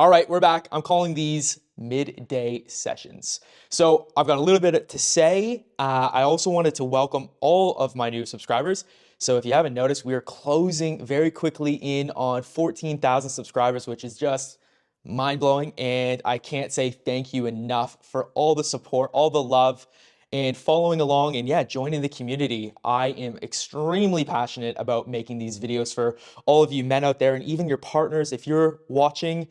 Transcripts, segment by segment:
All right, we're back. I'm calling these midday sessions. So I've got a little bit to say. I also wanted to welcome all of my new subscribers. So if you haven't noticed, we are closing very quickly in on 14,000 subscribers, which is just mind-blowing. And I can't say thank you enough for all the support, all the love, and following along and joining the community. I am extremely passionate about making these videos for all of you men out there and even your partners. If you're watching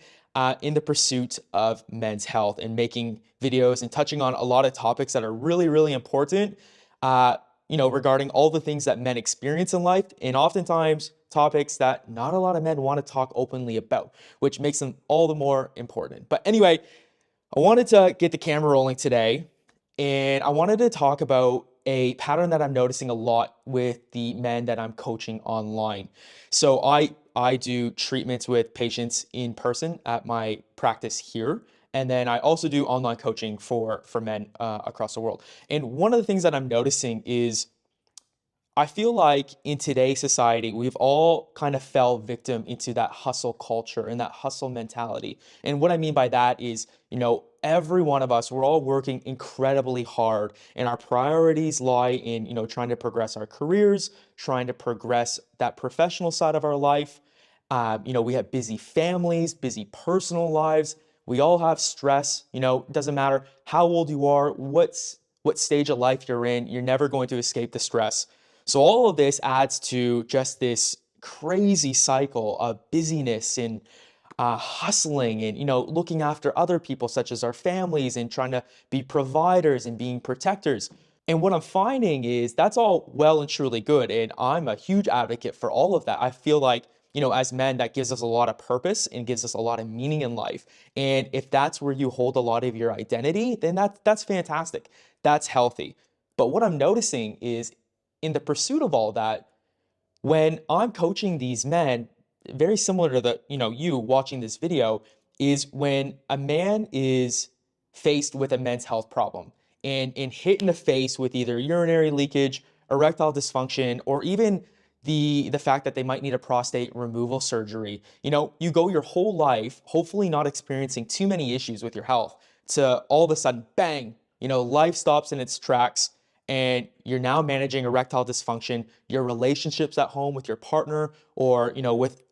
in the pursuit of men's health and making videos and touching on a lot of topics that are really, really important, regarding all the things that men experience in life, and oftentimes topics that not a lot of men want to talk openly about, which makes them all the more important. But anyway, I wanted to get the camera rolling today, and I wanted to talk about a pattern that I'm noticing a lot with the men that I'm coaching online. So I do treatments with patients in person at my practice here, and then I also do online coaching for men across the world. And one of the things that I'm noticing is I feel like in today's society, we've all kind of fell victim into that hustle culture and that hustle mentality. And what I mean by that is, every one of us, we're all working incredibly hard, and our priorities lie in, trying to progress our careers, trying to progress that professional side of our life. We have busy families, busy personal lives. We all have stress. It doesn't matter how old you are, what stage of life you're in, you're never going to escape the stress. So all of this adds to just this crazy cycle of busyness and hustling and, looking after other people such as our families and trying to be providers and being protectors. And what I'm finding is that's all well and truly good. And I'm a huge advocate for all of that. I feel like, as men, that gives us a lot of purpose and gives us a lot of meaning in life. And if that's where you hold a lot of your identity, then that's fantastic. That's healthy. But what I'm noticing is in the pursuit of all that, when I'm coaching these men, very similar to you watching this video, is when a man is faced with a men's health problem and hit in the face with either urinary leakage, erectile dysfunction, or even the fact that they might need a prostate removal surgery. You go your whole life, hopefully not experiencing too many issues with your health, to all of a sudden, bang, life stops in its tracks and you're now managing erectile dysfunction. Your relationships at home with your partner or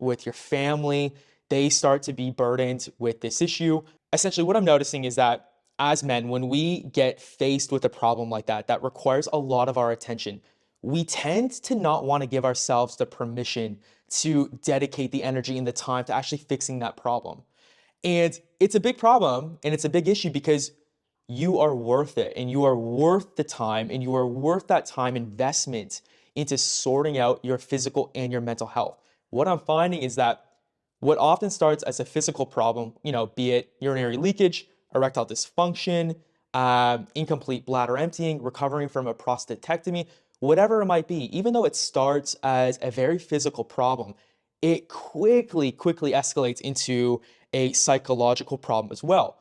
with your family, they start to be burdened with this issue. Essentially, what I'm noticing is that as men, when we get faced with a problem like that requires a lot of our attention, we tend to not want to give ourselves the permission to dedicate the energy and the time to actually fixing that problem. And it's a big problem and it's a big issue because you are worth it and you are worth the time and you are worth that time investment into sorting out your physical and your mental health. What I'm finding is that what often starts as a physical problem, be it urinary leakage, erectile dysfunction, incomplete bladder emptying, recovering from a prostatectomy, whatever it might be, even though it starts as a very physical problem, it quickly escalates into a psychological problem as well.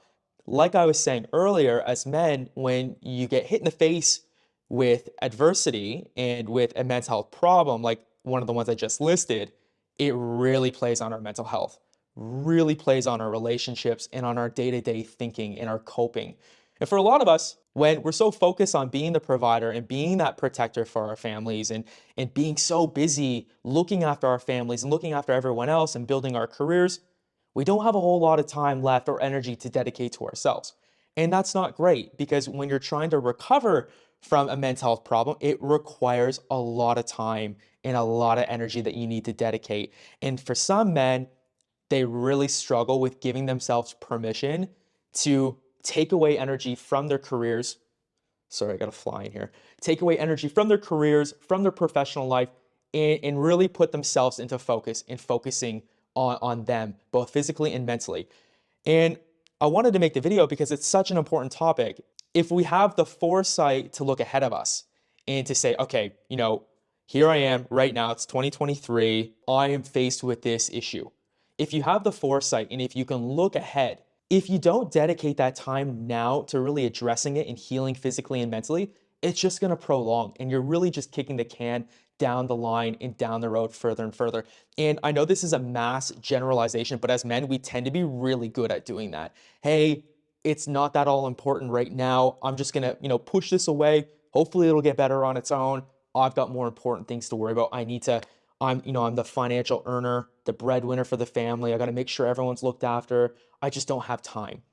Like I was saying earlier, as men, when you get hit in the face with adversity and with a mental health problem, like one of the ones I just listed, it really plays on our mental health, really plays on our relationships and on our day-to-day thinking and our coping. And for a lot of us, when we're so focused on being the provider and being that protector for our families and being so busy looking after our families and looking after everyone else and building our careers, we don't have a whole lot of time left or energy to dedicate to ourselves. And that's not great because when you're trying to recover from a mental health problem, it requires a lot of time and a lot of energy that you need to dedicate. And for some men, they really struggle with giving themselves permission to take away energy from their careers. Sorry, I got a fly in here. Take away energy from their careers, from their professional life, and really put themselves into focus and focusing on them, both physically and mentally. And I wanted to make the video because it's such an important topic. If we have the foresight to look ahead of us and to say, okay, here I am right now, it's 2023, I am faced with this issue. If you have the foresight and if you can look ahead, if you don't dedicate that time now to really addressing it and healing physically and mentally, it's just going to prolong, and you're really just kicking the can down the line and down the road further and further. And I know this is a mass generalization, but as men, we tend to be really good at doing that. Hey, it's not that all important right now. I'm just going to, push this away. Hopefully it'll get better on its own. I've got more important things to worry about. I'm the financial earner, the breadwinner for the family. I got to make sure everyone's looked after. I just don't have time.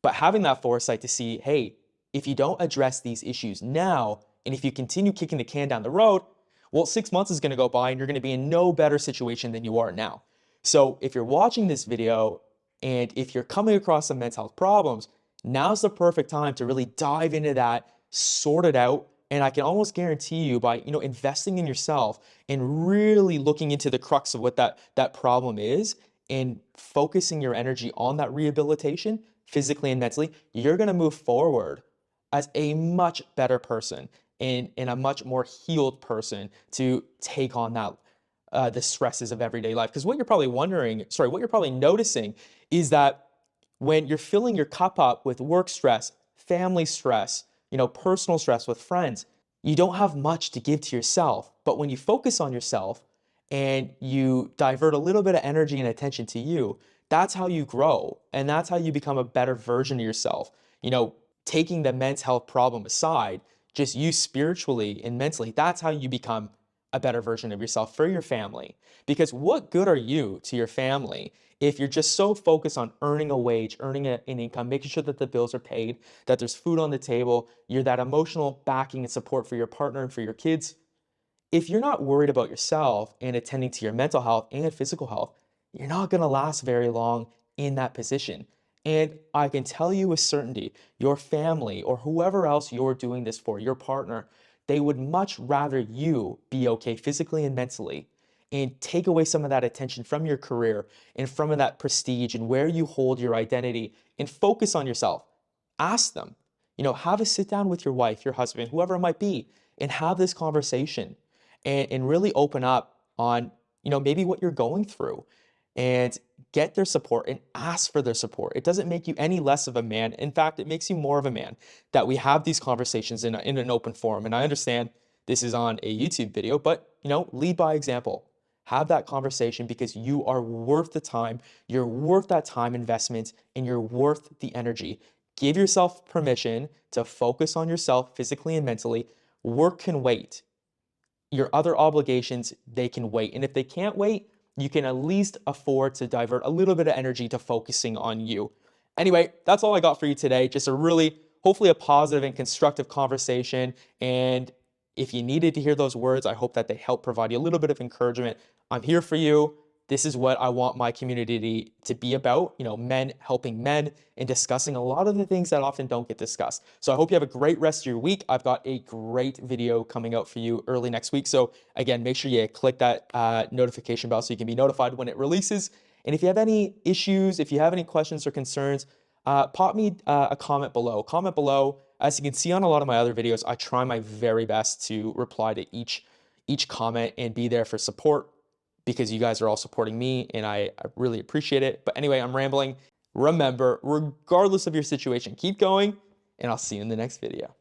But having that foresight to see, hey, if you don't address these issues now, and if you continue kicking the can down the road, well, 6 months is going to go by and you're going to be in no better situation than you are now. So if you're watching this video and if you're coming across some mental health problems, now's the perfect time to really dive into that, sort it out. And I can almost guarantee you by, investing in yourself and really looking into the crux of what that problem is and focusing your energy on that rehabilitation, physically and mentally, you're going to move forward as a much better person and a much more healed person to take on that the stresses of everyday life. Because what you're probably noticing is that when you're filling your cup up with work stress, family stress, personal stress with friends, you don't have much to give to yourself. But when you focus on yourself and you divert a little bit of energy and attention to you, that's how you grow. And that's how you become a better version of yourself. Taking the mental health problem aside, just you spiritually and mentally, that's how you become a better version of yourself for your family. Because what good are you to your family if you're just so focused on earning a wage, earning an income, making sure that the bills are paid, that there's food on the table, you're that emotional backing and support for your partner and for your kids? If you're not worried about yourself and attending to your mental health and physical health, you're not going to last very long in that position. And I can tell you with certainty, your family or whoever else you're doing this for, your partner, they would much rather you be okay physically and mentally and take away some of that attention from your career and from that prestige and where you hold your identity and focus on yourself. Ask them, have a sit down with your wife, your husband, whoever it might be, and have this conversation and really open up on, maybe what you're going through and get their support and ask for their support. It doesn't make you any less of a man. In fact, it makes you more of a man that we have these conversations in an open forum. And I understand this is on a YouTube video, but, lead by example. Have that conversation because you are worth the time. You're worth that time investment and you're worth the energy. Give yourself permission to focus on yourself physically and mentally. Work can wait. Your other obligations, they can wait. And if they can't wait, you can at least afford to divert a little bit of energy to focusing on you. Anyway, that's all I got for you today. Just hopefully a positive and constructive conversation. And if you needed to hear those words, I hope that they help provide you a little bit of encouragement. I'm here for you. This is what I want my community to be about, men helping men and discussing a lot of the things that often don't get discussed. So I hope you have a great rest of your week. I've got a great video coming out for you early next week. So again, make sure you click that notification bell so you can be notified when it releases. And if you have any issues, if you have any questions or concerns, pop me a comment below. Comment below. As you can see on a lot of my other videos, I try my very best to reply to each comment and be there for support, because you guys are all supporting me and I really appreciate it. But anyway, I'm rambling. Remember, regardless of your situation, keep going and I'll see you in the next video.